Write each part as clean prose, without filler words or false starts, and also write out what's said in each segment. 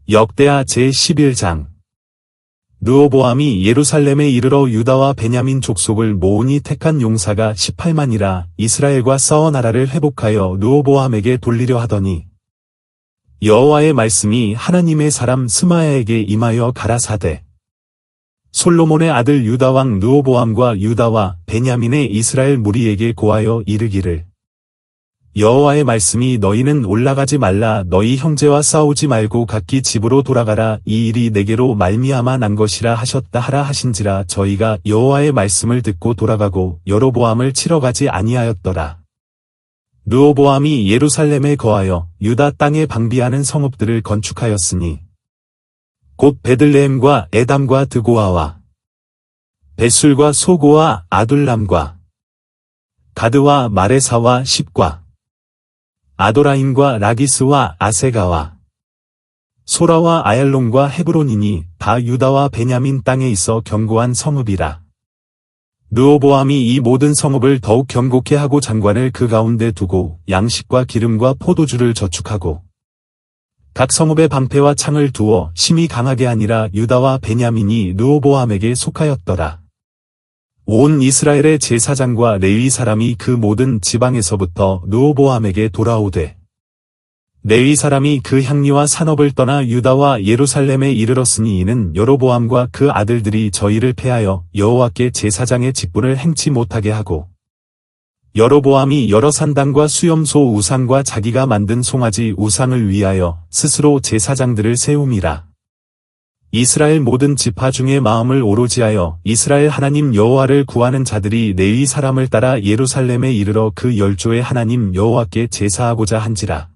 역대하 제11장. 르호보암이 예루살렘에 이르러 유다와 베냐민 족속을 모으니 택한 용사가 18만이라 이스라엘과 싸워 나라를 회복하여 르호보암에게 돌리려 하더니 여호와의 말씀이 하나님의 사람 스마야에게 임하여 가라사대 솔로몬의 아들 유다 왕 르호보암과 유다와 베냐민의 이스라엘 무리에게 고하여 이르기를 여호와의 말씀이 너희는 올라가지 말라 너희 형제와 싸우지 말고 각기 집으로 돌아가라 이 일이 내게로 말미암아 난 것이라 하셨다 하라 하신지라 저희가 여호와의 말씀을 듣고 돌아가고 여로보암을 치러 가지 아니하였더라. 르호보암이 예루살렘에 거하여 유다 땅에 방비하는 성읍들을 건축하였으니 곧 베들레헴과 에담과 드고아와 벳술과 소고와 아둘람과 가드와 마레사와 십과 아도라임과 라기스와 아세가와 소라와 아얄론과 헤브론이니 다 유다와 베냐민 땅에 있어 견고한 성읍이라. 르호보암이 이 모든 성읍을 더욱 견고케 하고 장관을 그 가운데 두고 양식과 기름과 포도주를 저축하고 각 성읍에 방패와 창을 두어 심히 강하게 하니라. 유다와 베냐민이 르호보암에게 속하였더라. 온 이스라엘의 제사장과 레위 사람이 그 모든 지방에서부터 르호보암에게 돌아오되 레위 사람이 그 향리와 산업을 떠나 유다와 예루살렘에 이르렀으니 이는 여로보암과 그 아들들이 저희를 패하여 여호와께 제사장의 직분을 행치 못하게 하고 여로보암이 여러 산당과 수염소 우상과 자기가 만든 송아지 우상을 위하여 스스로 제사장들을 세움이라. 이스라엘 모든 지파 중에 마음을 오로지하여 이스라엘 하나님 여호와를 구하는 자들이 레위 사람을 따라 예루살렘에 이르러 그 열조의 하나님 여호와께 제사하고자 한지라.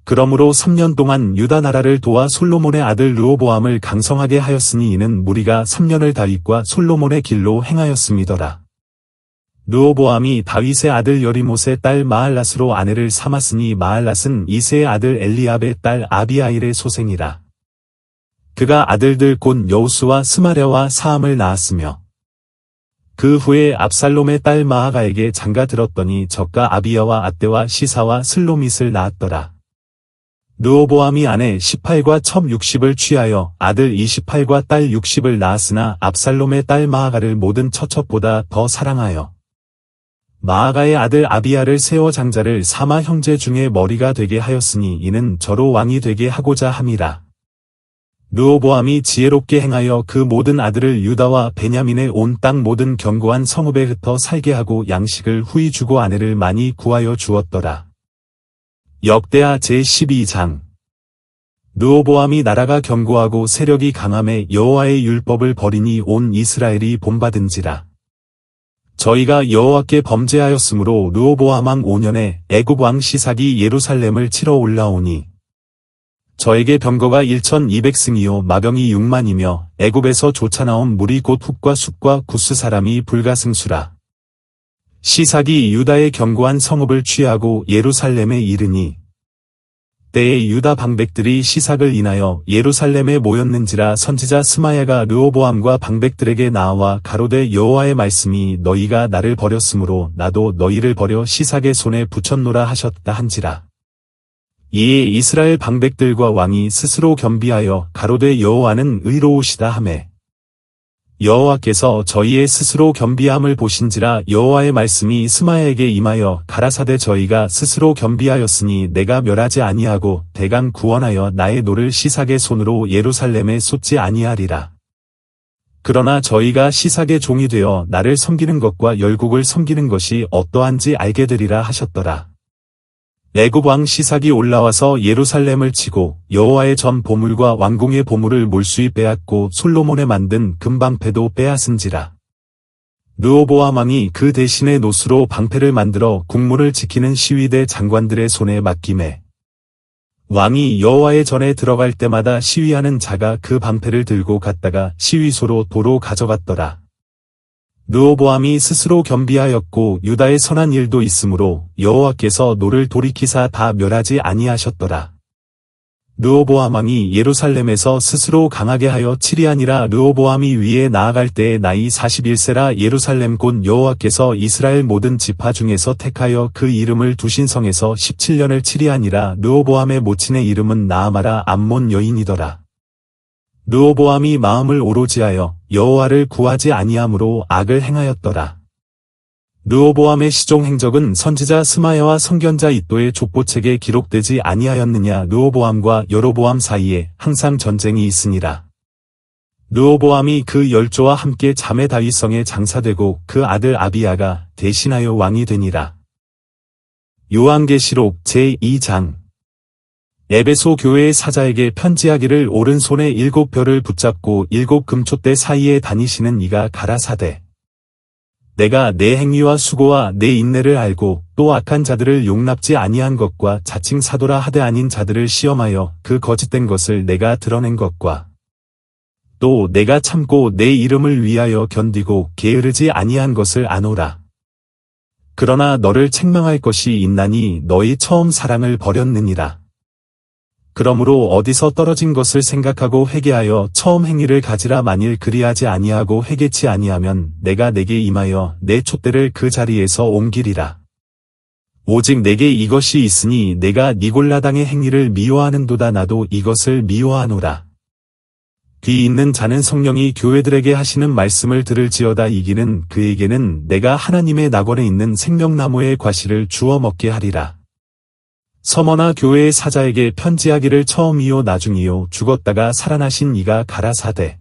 그러므로 3년 동안 유다 나라를 도와 솔로몬의 아들 르호보암을 강성하게 하였으니 이는 무리가 3년을 다윗과 솔로몬의 길로 행하였음이더라. 르호보암이 다윗의 아들 여리못의 딸 마할랏으로 아내를 삼았으니 마할랏은 이새의 아들 엘리압의 딸 아비아일의 소생이라. 그가 아들들 곧 여우스와 스마랴와 사함을 낳았으며 그 후에 압살롬의 딸 마아가에게 장가 들었더니 적가 아비야와 아떼와 시사와 슬로밋을 낳았더라. 르호보암이 아내 18과 첩 60을 취하여 아들 28과 딸 60을 낳았으나 압살롬의 딸 마아가를 모든 처첩보다 더 사랑하여 마아가의 아들 아비야를 세워 장자를 사마 형제 중에 머리가 되게 하였으니 이는 저로 왕이 되게 하고자 함이라. 르호보암이 지혜롭게 행하여 그 모든 아들을 유다와 베냐민의 온 땅 모든 견고한 성읍에 흩어 살게 하고 양식을 후히 주고 아내를 많이 구하여 주었더라. 역대하 제12장. 르호보암이 나라가 견고하고 세력이 강함에 여호와의 율법을 버리니 온 이스라엘이 본받은지라. 저희가 여호와께 범죄하였으므로 르호보암 왕 5년에 애굽 왕 시삭이 예루살렘을 치러 올라오니 저에게 병거가 1200승이요 마병이 6만이며 애굽에서 쫓아나온 무리 곧 훅과 숫과 구스 사람이 불가승수라. 시삭이 유다의 견고한 성읍을 취하고 예루살렘에 이르니 때에 유다 방백들이 시삭을 인하여 예루살렘에 모였는지라. 선지자 스마야가 르호보암과 방백들에게 나와 가로되 여호와의 말씀이 너희가 나를 버렸으므로 나도 너희를 버려 시삭의 손에 붙였노라 하셨다 한지라. 이에 이스라엘 방백들과 왕이 스스로 겸비하여 가로되 여호와는 의로우시다 하매 여호와께서 저희의 스스로 겸비함을 보신지라. 여호와의 말씀이 스마야에게 임하여 가라사대 저희가 스스로 겸비하였으니 내가 멸하지 아니하고 대강 구원하여 나의 노를 시삭의 손으로 예루살렘에 쏟지 아니하리라. 그러나 저희가 시삭의 종이 되어 나를 섬기는 것과 열국을 섬기는 것이 어떠한지 알게 되리라 하셨더라. 애굽 왕 시삭이 올라와서 예루살렘을 치고 여호와의 전 보물과 왕궁의 보물을 몰수히 빼앗고 솔로몬에 만든 금방패도 빼앗은지라. 르호보암 왕이 그 대신에 노수로 방패를 만들어 국문을 지키는 시위대 장관들의 손에 맡기매 왕이 여호와의 전에 들어갈 때마다 시위하는 자가 그 방패를 들고 갔다가 시위소로 도로 가져갔더라. 르호보암이 스스로 겸비하였고 유다의 선한 일도 있으므로 여호와께서 노를 돌이키사 다 멸하지 아니하셨더라. 르호보암 왕이 예루살렘에서 스스로 강하게 하여 칠이 아니라 르호보암이 위에 나아갈 때에 나이 41세라 예루살렘 곧 여호와께서 이스라엘 모든 지파 중에서 택하여 그 이름을 두신 성에서 17년을 칠이 아니라 르호보암의 모친의 이름은 나아마라 암몬 여인이더라. 르호보암이 마음을 오로지하여 여호와를 구하지 아니함으로 악을 행하였더라. 르호보암의 시종 행적은 선지자 스마야와 선견자 이도의 족보책에 기록되지 아니하였느냐. 르호보암과 여로보암 사이에 항상 전쟁이 있으니라. 르호보암이 그 열조와 함께 자매 다윗성에 장사되고 그 아들 아비야가 대신하여 왕이 되니라. 요한계시록 제2장. 에베소 교회의 사자에게 편지하기를 오른손에 7별을 붙잡고 7 금촛대 사이에 다니시는 이가 가라사대. 내가 내 행위와 수고와 내 인내를 알고 또 악한 자들을 용납지 아니한 것과 자칭 사도라 하되 아닌 자들을 시험하여 그 거짓된 것을 내가 드러낸 것과 또 내가 참고 내 이름을 위하여 견디고 게으르지 아니한 것을 아노라. 그러나 너를 책망할 것이 있나니 너희 처음 사랑을 버렸느니라. 그러므로 어디서 떨어진 것을 생각하고 회개하여 처음 행위를 가지라. 만일 그리하지 아니하고 회개치 아니하면 내가 내게 임하여 내 촛대를 그 자리에서 옮기리라. 오직 내게 이것이 있으니 내가 니골라당의 행위를 미워하는도다. 나도 이것을 미워하노라. 귀 있는 자는 성령이 교회들에게 하시는 말씀을 들을지어다. 이기는 그에게는 내가 하나님의 낙원에 있는 생명나무의 과실을 주어 먹게 하리라. 서머나 교회의 사자에게 편지하기를 처음이요 나중이요 죽었다가 살아나신 이가 가라사대.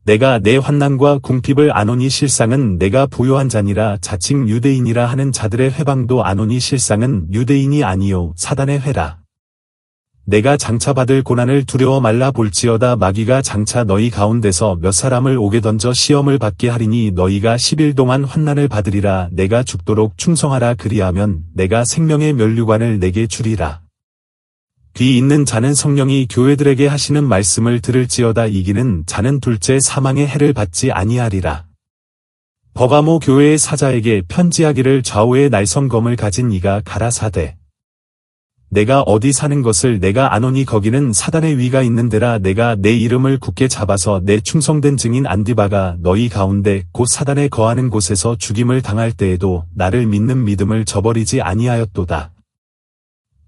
내가 내 환난과 궁핍을 아노니 실상은 내가 부요한 자니라. 자칭 유대인이라 하는 자들의 회방도 아노니 실상은 유대인이 아니요 사단의 회라. 내가 장차 받을 고난을 두려워 말라. 볼지어다 마귀가 장차 너희 가운데서 몇 사람을 옥에 던져 시험을 받게 하리니 너희가 10일 동안 환난을 받으리라. 내가 죽도록 충성하라. 그리하면 내가 생명의 면류관을 내게 주리라. 귀 있는 자는 성령이 교회들에게 하시는 말씀을 들을지어다. 이기는 자는 둘째 사망의 해를 받지 아니하리라. 버가모 교회의 사자에게 편지하기를 좌우의 날성검을 가진 이가 가라사대. 내가 어디 사는 것을 내가 아노니 거기는 사단의 위가 있는 데라. 내가 내 이름을 굳게 잡아서 내 충성된 증인 안디바가 너희 가운데 곧 사단에 거하는 곳에서 죽임을 당할 때에도 나를 믿는 믿음을 저버리지 아니하였도다.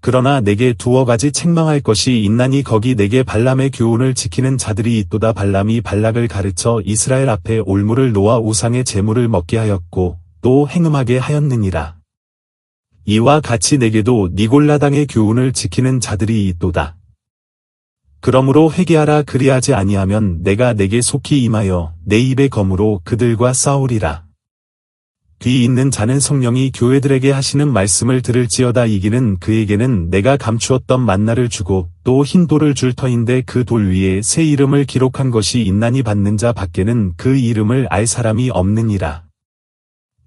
그러나 내게 두어 가지 책망할 것이 있나니 거기 내게 발람의 교훈을 지키는 자들이 있도다. 발람이 발락을 가르쳐 이스라엘 앞에 올무를 놓아 우상의 제물을 먹게 하였고 또 행음하게 하였느니라. 이와 같이 내게도 니골라당의 교훈을 지키는 자들이 있도다. 그러므로 회개하라. 그리하지 아니하면 내가 내게 속히 임하여 내 입의 검으로 그들과 싸우리라. 귀 있는 자는 성령이 교회들에게 하시는 말씀을 들을지어다. 이기는 그에게는 내가 감추었던 만나를 주고 또 흰 돌을 줄 터인데 그 돌 위에 새 이름을 기록한 것이 있나니 받는 자 밖에는 그 이름을 알 사람이 없느니라.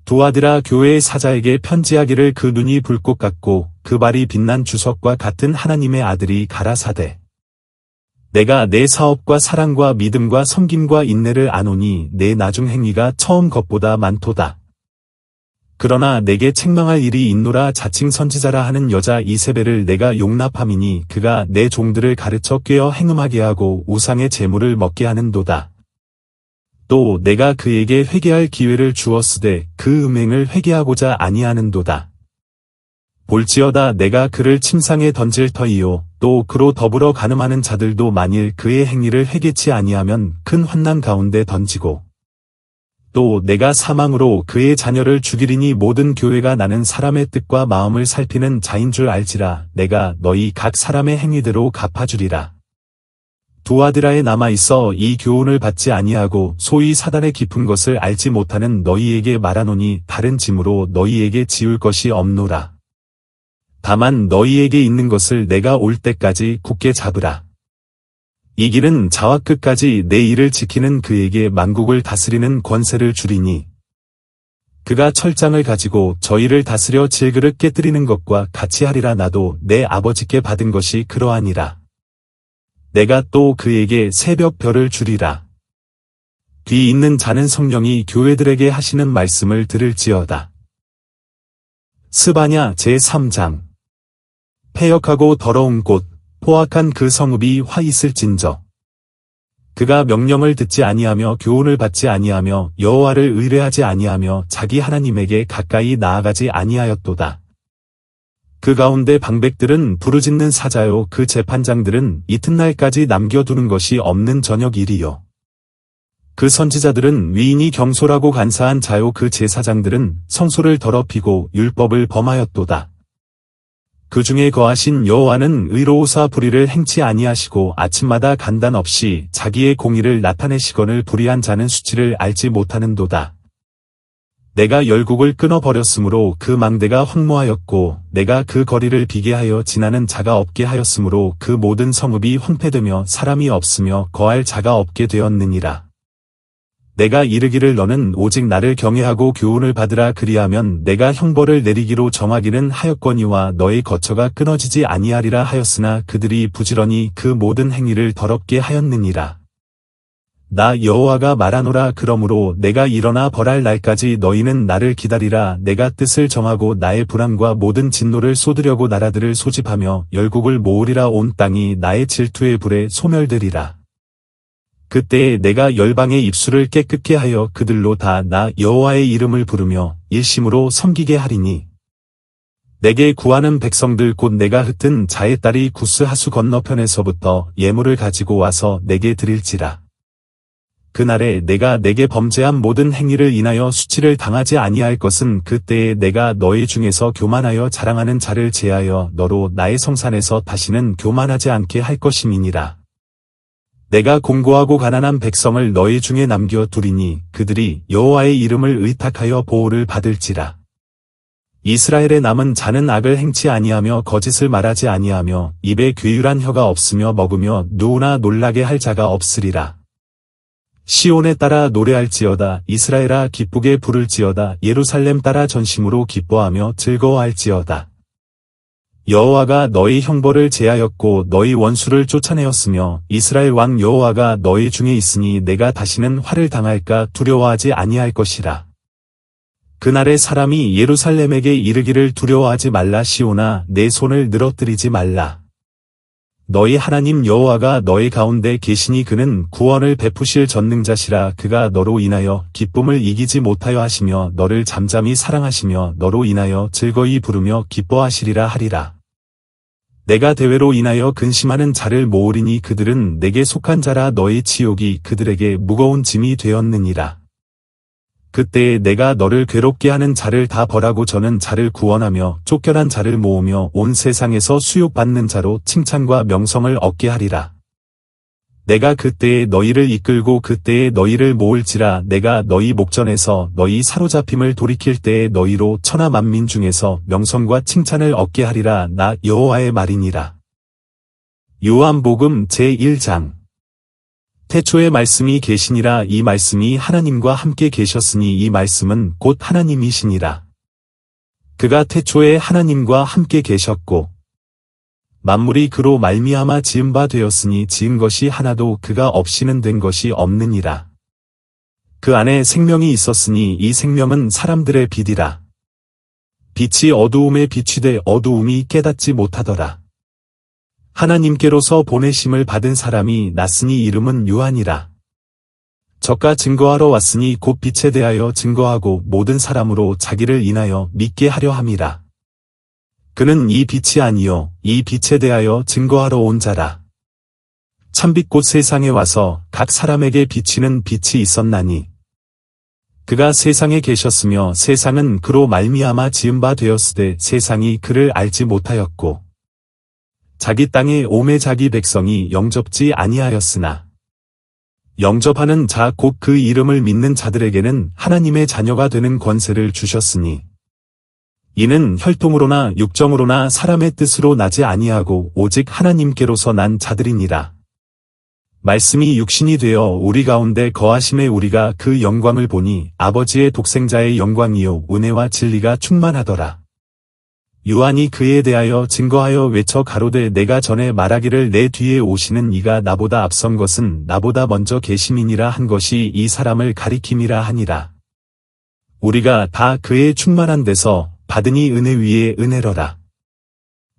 두 아들아 교회의 사자에게 편지하기를 그 눈이 불꽃 같고 그 발이 빛난 주석과 같은 하나님의 아들이 가라사대. 내가 내 사업과 사랑과 믿음과 섬김과 인내를 아노니 내 나중 행위가 처음 것보다 많도다. 그러나 내게 책망할 일이 있노라. 자칭 선지자라 하는 여자 이세벨을 내가 용납함이니 그가 내 종들을 가르쳐 꾀어 행음하게 하고 우상의 제물을 먹게 하는도다. 또 내가 그에게 회개할 기회를 주었으되 그 음행을 회개하고자 아니하는도다. 볼지어다 내가 그를 침상에 던질 터이요 또 그로 더불어 간음하는 자들도 만일 그의 행위를 회개치 아니하면 큰 환난 가운데 던지고 또 내가 사망으로 그의 자녀를 죽이리니 모든 교회가 나는 사람의 뜻과 마음을 살피는 자인 줄 알지라. 내가 너희 각 사람의 행위대로 갚아주리라. 두 아들아에 남아있어 이 교훈을 받지 아니하고 소위 사단의 깊은 것을 알지 못하는 너희에게 말하노니 다른 짐으로 너희에게 지울 것이 없노라. 다만 너희에게 있는 것을 내가 올 때까지 굳게 잡으라. 이 길은 자와 끝까지 내 일을 지키는 그에게 만국을 다스리는 권세를 주리니 그가 철장을 가지고 저희를 다스려 질그릇 깨뜨리는 것과 같이 하리라. 나도 내 아버지께 받은 것이 그러하니라. 내가 또 그에게 새벽 별을 주리라. 귀 있는 자는 성령이 교회들에게 하시는 말씀을 들을지어다. 스바냐 제3장. 패역하고 더러운 곳, 포악한 그 성읍이 화 있을진저. 그가 명령을 듣지 아니하며 교훈을 받지 아니하며 여호와를 의뢰하지 아니하며 자기 하나님에게 가까이 나아가지 아니하였도다. 그 가운데 방백들은 부르짖는 사자요 그 재판장들은 이튿날까지 남겨두는 것이 없는 저녁 일이요. 그 선지자들은 위인이 경솔하고 간사한 자요 그 제사장들은 성소를 더럽히고 율법을 범하였도다. 그 중에 거하신 여호와는 의로우사 불의를 행치 아니하시고 아침마다 간단 없이 자기의 공의를 나타내시거늘 불의한 자는 수치를 알지 못하는도다. 내가 열국을 끊어버렸으므로 그 망대가 황무하였고 내가 그 거리를 비게 하여 지나는 자가 없게 하였으므로 그 모든 성읍이 황폐되며 사람이 없으며 거할 자가 없게 되었느니라. 내가 이르기를 너는 오직 나를 경외하고 교훈을 받으라 그리하면 내가 형벌을 내리기로 정하기는 하였거니와 너의 거처가 끊어지지 아니하리라 하였으나 그들이 부지런히 그 모든 행위를 더럽게 하였느니라. 나 여호와가 말하노라. 그러므로 내가 일어나 벌할 날까지 너희는 나를 기다리라. 내가 뜻을 정하고 나의 불안과 모든 진노를 쏟으려고 나라들을 소집하며 열국을 모으리라. 온 땅이 나의 질투의 불에 소멸되리라. 그때에 내가 열방의 입술을 깨끗게 하여 그들로 다 나 여호와의 이름을 부르며 일심으로 섬기게 하리니 내게 구하는 백성들 곧 내가 흩은 자의 딸이 구스 하수 건너편에서부터 예물을 가지고 와서 내게 드릴지라. 그날에 내가 내게 범죄한 모든 행위를 인하여 수치를 당하지 아니할 것은 그때에 내가 너희 중에서 교만하여 자랑하는 자를 제하여 너로 나의 성산에서 다시는 교만하지 않게 할 것임이니라. 내가 공고하고 가난한 백성을 너희 중에 남겨 두리니 그들이 여호와의 이름을 의탁하여 보호를 받을지라. 이스라엘의 남은 자는 악을 행치 아니하며 거짓을 말하지 아니하며 입에 괴율한 혀가 없으며 먹으며 누구나 놀라게 할 자가 없으리라. 시온에 따라 노래할지어다. 이스라엘아 기쁘게 부를지어다. 예루살렘 따라 전심으로 기뻐하며 즐거워할지어다. 여호와가 너희 형벌을 제하였고 너희 원수를 쫓아내었으며 이스라엘 왕 여호와가 너희 중에 있으니 내가 다시는 화를 당할까 두려워하지 아니할 것이라. 그날에 사람이 예루살렘에게 이르기를 두려워하지 말라. 시온아 내 손을 늘어뜨리지 말라. 너희 하나님 여호와가 너희 가운데 계시니 그는 구원을 베푸실 전능자시라. 그가 너로 인하여 기쁨을 이기지 못하여 하시며 너를 잠잠히 사랑하시며 너로 인하여 즐거이 부르며 기뻐하시리라 하리라. 내가 대회로 인하여 근심하는 자를 모으리니 그들은 내게 속한 자라. 너희 치욕이 그들에게 무거운 짐이 되었느니라. 그때에 내가 너를 괴롭게 하는 자를 다 벌하고 저는 자를 구원하며 쫓겨난 자를 모으며 온 세상에서 수욕받는 자로 칭찬과 명성을 얻게 하리라. 내가 그때에 너희를 이끌고 그때에 너희를 모을지라. 내가 너희 목전에서 너희 사로잡힘을 돌이킬 때에 너희로 천하 만민 중에서 명성과 칭찬을 얻게 하리라. 나 여호와의 말이니라. 요한복음 제1장. 태초에 말씀이 계시니라. 이 말씀이 하나님과 함께 계셨으니 이 말씀은 곧 하나님이시니라. 그가 태초에 하나님과 함께 계셨고 만물이 그로 말미암아 지은 바 되었으니 지은 것이 하나도 그가 없이는 된 것이 없느니라. 그 안에 생명이 있었으니 이 생명은 사람들의 빛이라. 빛이 어두움에 비추되 어두움이 깨닫지 못하더라. 하나님께로서 보내심을 받은 사람이 났으니 이름은 요한이라. 저가 증거하러 왔으니 곧 빛에 대하여 증거하고 모든 사람으로 자기를 인하여 믿게 하려 함이라. 그는 이 빛이 아니요 이 빛에 대하여 증거하러 온 자라. 참빛 곧 세상에 와서 각 사람에게 비치는 빛이 있었나니 그가 세상에 계셨으며 세상은 그로 말미암아 지은 바 되었으되 세상이 그를 알지 못하였고 자기 땅에 오매 자기 백성이 영접지 아니하였으나 영접하는 자 곧 그 이름을 믿는 자들에게는 하나님의 자녀가 되는 권세를 주셨으니 이는 혈통으로나 육정으로나 사람의 뜻으로 나지 아니하고 오직 하나님께로서 난 자들이니라. 말씀이 육신이 되어 우리 가운데 거하심에 우리가 그 영광을 보니 아버지의 독생자의 영광이요 은혜와 진리가 충만하더라. 요한이 그에 대하여 증거하여 외쳐 가로되 내가 전에 말하기를 내 뒤에 오시는 이가 나보다 앞선 것은 나보다 먼저 계심이니라 한 것이 이 사람을 가리킴이라 하니라. 우리가 다 그의 충만한 데서 받으니 은혜 위에 은혜로라.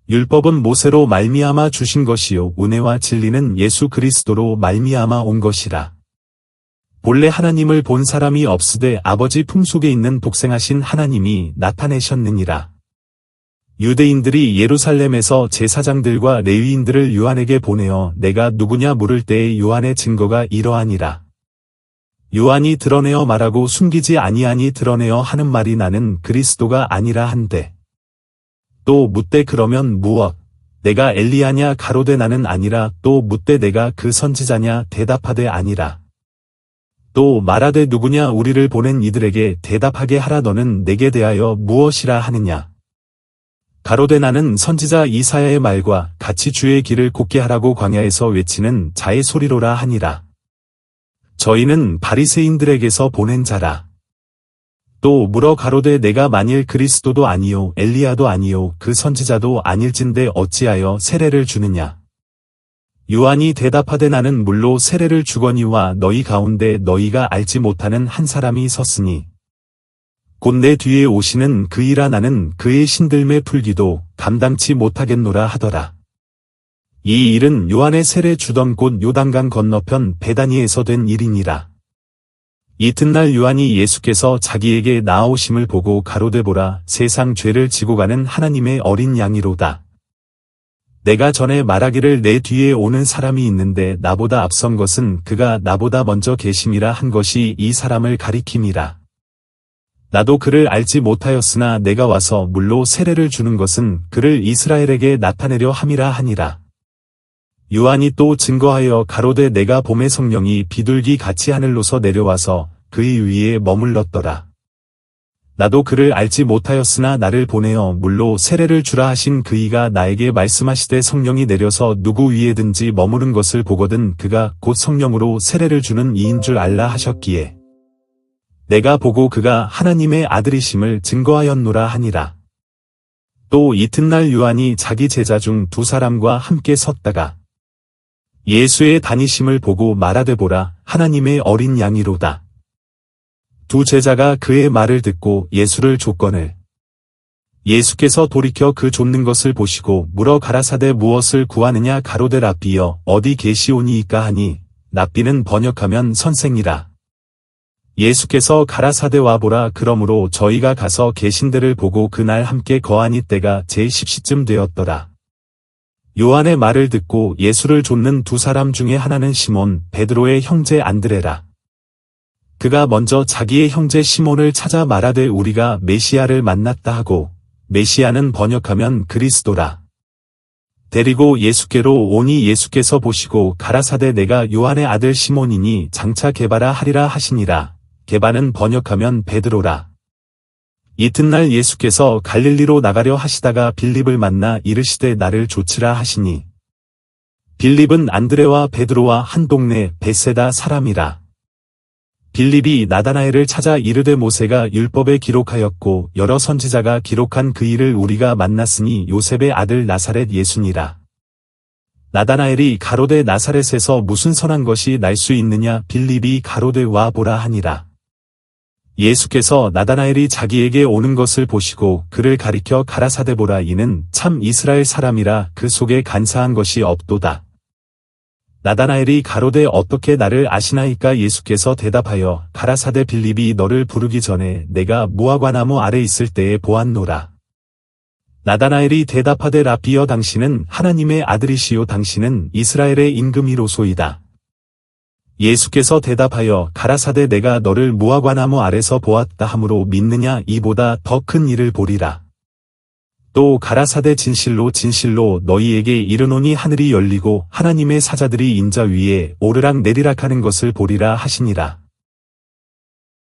율법은 모세로 말미암아 주신 것이요 은혜와 진리는 예수 그리스도로 말미암아 온 것이라. 본래 하나님을 본 사람이 없으되 아버지 품속에 있는 독생하신 하나님이 나타내셨느니라. 유대인들이 예루살렘에서 제사장들과 레위인들을 요한에게 보내어 내가 누구냐 물을 때에 요한의 증거가 이러하니라. 요한이 드러내어 말하고 숨기지 아니하니 드러내어 하는 말이 나는 그리스도가 아니라 한데. 또 묻되 그러면 무엇? 내가 엘리야냐 가로되 나는 아니라. 또 묻되 내가 그 선지자냐 대답하되 아니라. 또 말하되 누구냐 우리를 보낸 이들에게 대답하게 하라. 너는 내게 대하여 무엇이라 하느냐? 가로되 나는 선지자 이사야의 말과 같이 주의 길을 곧게 하라고 광야에서 외치는 자의 소리로라 하니라. 저희는 바리새인들에게서 보낸 자라. 또 물어 가로되 내가 만일 그리스도도 아니요 엘리야도 아니요 그 선지자도 아닐진대 어찌하여 세례를 주느냐? 요한이 대답하되 나는 물로 세례를 주거니와 너희 가운데 너희가 알지 못하는 한 사람이 섰으니 곧 내 뒤에 오시는 그이라. 나는 그의 신들매 풀기도 감당치 못하겠노라 하더라. 이 일은 요한의 세례 주던 곳 요단강 건너편 베다니에서 된 일이니라. 이튿날 요한이 예수께서 자기에게 나아오심을 보고 가로되 보라 세상 죄를 지고 가는 하나님의 어린 양이로다. 내가 전에 말하기를 내 뒤에 오는 사람이 있는데 나보다 앞선 것은 그가 나보다 먼저 계심이라 한 것이 이 사람을 가리킴이라. 나도 그를 알지 못하였으나 내가 와서 물로 세례를 주는 것은 그를 이스라엘에게 나타내려 함이라 하니라. 요한이 또 증거하여 가로되 내가 봄의 성령이 비둘기 같이 하늘로서 내려와서 그의 위에 머물렀더라. 나도 그를 알지 못하였으나 나를 보내어 물로 세례를 주라 하신 그이가 나에게 말씀하시되 성령이 내려서 누구 위에든지 머무른 것을 보거든 그가 곧 성령으로 세례를 주는 이인 줄 알라 하셨기에 내가 보고 그가 하나님의 아들이심을 증거하였노라 하니라. 또 이튿날 요한이 자기 제자 중 두 사람과 함께 섰다가 예수의 다니심을 보고 말하되 보라 하나님의 어린 양이로다. 두 제자가 그의 말을 듣고 예수를 좇거늘 예수께서 돌이켜 그 좇는 것을 보시고 물어 가라사대 무엇을 구하느냐 가로되 랍비여 어디 계시오니이까 하니 랍비는 번역하면 선생이라. 예수께서 가라사대 와보라. 그러므로 저희가 가서 계신 데를 보고 그날 함께 거하니 때가 제10시쯤 되었더라. 요한의 말을 듣고 예수를 좇는 두 사람 중에 하나는 시몬 베드로의 형제 안드레라. 그가 먼저 자기의 형제 시몬을 찾아 말하되 우리가 메시아를 만났다 하고 메시아는 번역하면 그리스도라. 데리고 예수께로 오니 예수께서 보시고 가라사대 내가 요한의 아들 시몬이니 장차 게바라 하리라 하시니라. 게바는 번역하면 베드로라. 이튿날 예수께서 갈릴리로 나가려 하시다가 빌립을 만나 이르시되 나를 좇으라 하시니 빌립은 안드레와 베드로와 한 동네 베세다 사람이라. 빌립이 나다나엘을 찾아 이르되 모세가 율법에 기록하였고 여러 선지자가 기록한 그 일을 우리가 만났으니 요셉의 아들 나사렛 예수니라. 나다나엘이 가로되 나사렛에서 무슨 선한 것이 날 수 있느냐 빌립이 가로되 와 보라 하니라. 예수께서 나다나엘이 자기에게 오는 것을 보시고 그를 가리켜 가라사대 보라 이는 참 이스라엘 사람이라 그 속에 간사한 것이 없도다. 나다나엘이 가로되 어떻게 나를 아시나이까 예수께서 대답하여 가라사대 빌립이 너를 부르기 전에 내가 무화과나무 아래 있을 때에 보았노라. 나다나엘이 대답하되 랍비여 당신은 하나님의 아들이시요 당신은 이스라엘의 임금이로소이다. 예수께서 대답하여 가라사대 내가 너를 무화과나무 아래서 보았다 하므로 믿느냐 이보다 더 큰 일을 보리라. 또 가라사대 진실로 진실로 너희에게 이르노니 하늘이 열리고 하나님의 사자들이 인자 위에 오르락 내리락 하는 것을 보리라 하시니라.